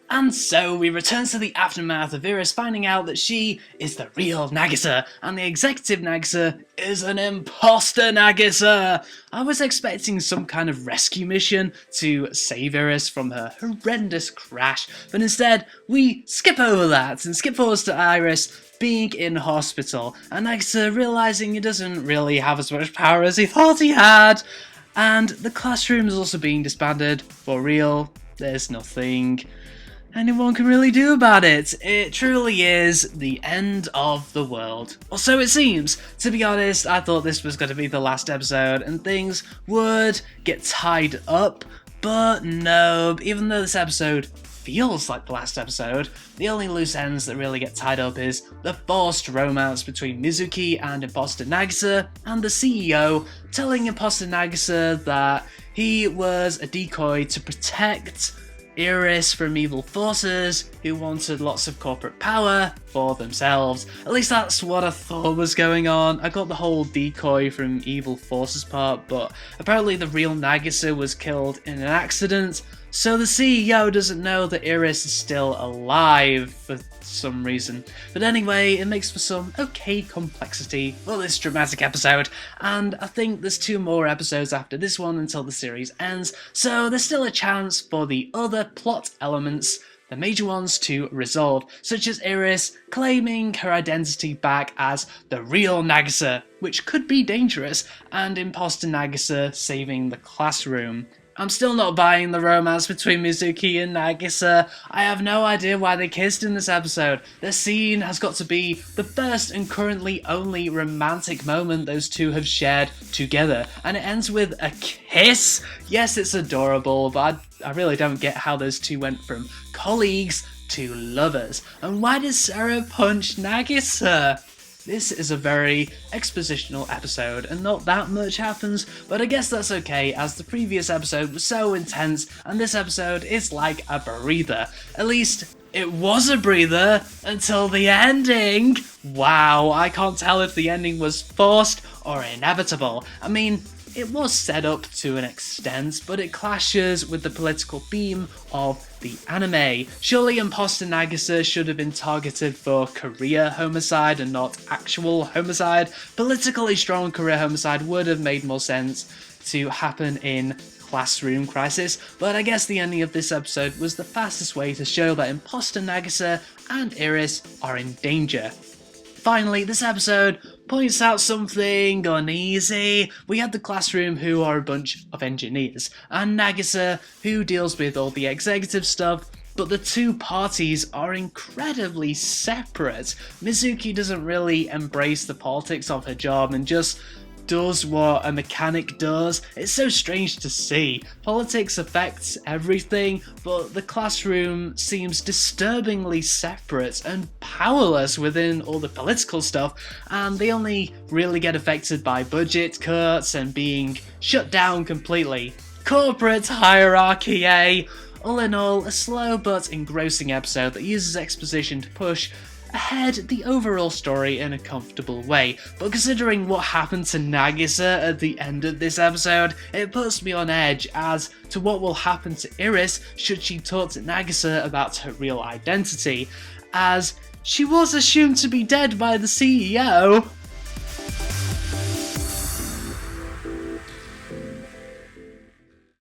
And so we return to the aftermath of Iris finding out that she is the real Nagisa, and the executive Nagisa is an imposter Nagisa! I was expecting some kind of rescue mission to save Iris from her horrendous crash, but instead we skip over that and skip forward to Iris being in hospital, and Nagisa realising he doesn't really have as much power as he thought he had, and the classroom is also being disbanded. For real, there's nothing anyone can really do about it. It truly is the end of the world. Or so it seems. To be honest, I thought this was going to be the last episode and things would get tied up, but no, even though this episode feels like the last episode, the only loose ends that really get tied up is the forced romance between Mizuki and Imposter Nagisa, and the CEO telling Imposter Nagisa that he was a decoy to protect Iris from evil forces who wanted lots of corporate power for themselves. At least that's what I thought was going on. I got the whole decoy from evil forces part, but apparently the real Nagisa was killed in an accident, so the CEO doesn't know that Iris is still alive for some reason. But anyway, it makes for some okay complexity for this dramatic episode, and I think there's 2 more episodes after this one until the series ends, so there's still a chance for the other plot elements, the major ones, to resolve, such as Iris claiming her identity back as the real Nagisa, which could be dangerous, and Imposter Nagisa saving the classroom. I'm still not buying the romance between Mizuki and Nagisa. I have no idea why they kissed in this episode. The scene has got to be the first and currently only romantic moment those two have shared together, and it ends with a kiss? Yes, it's adorable, but I really don't get how those two went from colleagues to lovers. And why did Sarah punch Nagisa? This is a very expositional episode and not that much happens, but I guess that's okay as the previous episode was so intense and this episode is like a breather. At least it was a breather until the ending. Wow, I can't tell if the ending was forced or inevitable. I mean, it was set up to an extent, but it clashes with the political theme of the anime. Surely Imposter Nagisa should have been targeted for career homicide and not actual homicide. Politically strong career homicide would have made more sense to happen in Classroom Crisis, but I guess the ending of this episode was the fastest way to show that Imposter Nagisa and Iris are in danger. Finally, this episode points out something uneasy. We have the classroom, who are a bunch of engineers, and Nagisa, who deals with all the executive stuff, but the two parties are incredibly separate. Mizuki doesn't really embrace the politics of her job and just does what a mechanic does. It's so strange to see. Politics affects everything, but the classroom seems disturbingly separate and powerless within all the political stuff, and they only really get affected by budget cuts and being shut down completely. Corporate hierarchy, eh? All in all, a slow but engrossing episode that uses exposition to push ahead the overall story in a comfortable way, but considering what happened to Nagisa at the end of this episode, it puts me on edge as to what will happen to Iris should she talk to Nagisa about her real identity, as she was assumed to be dead by the CEO.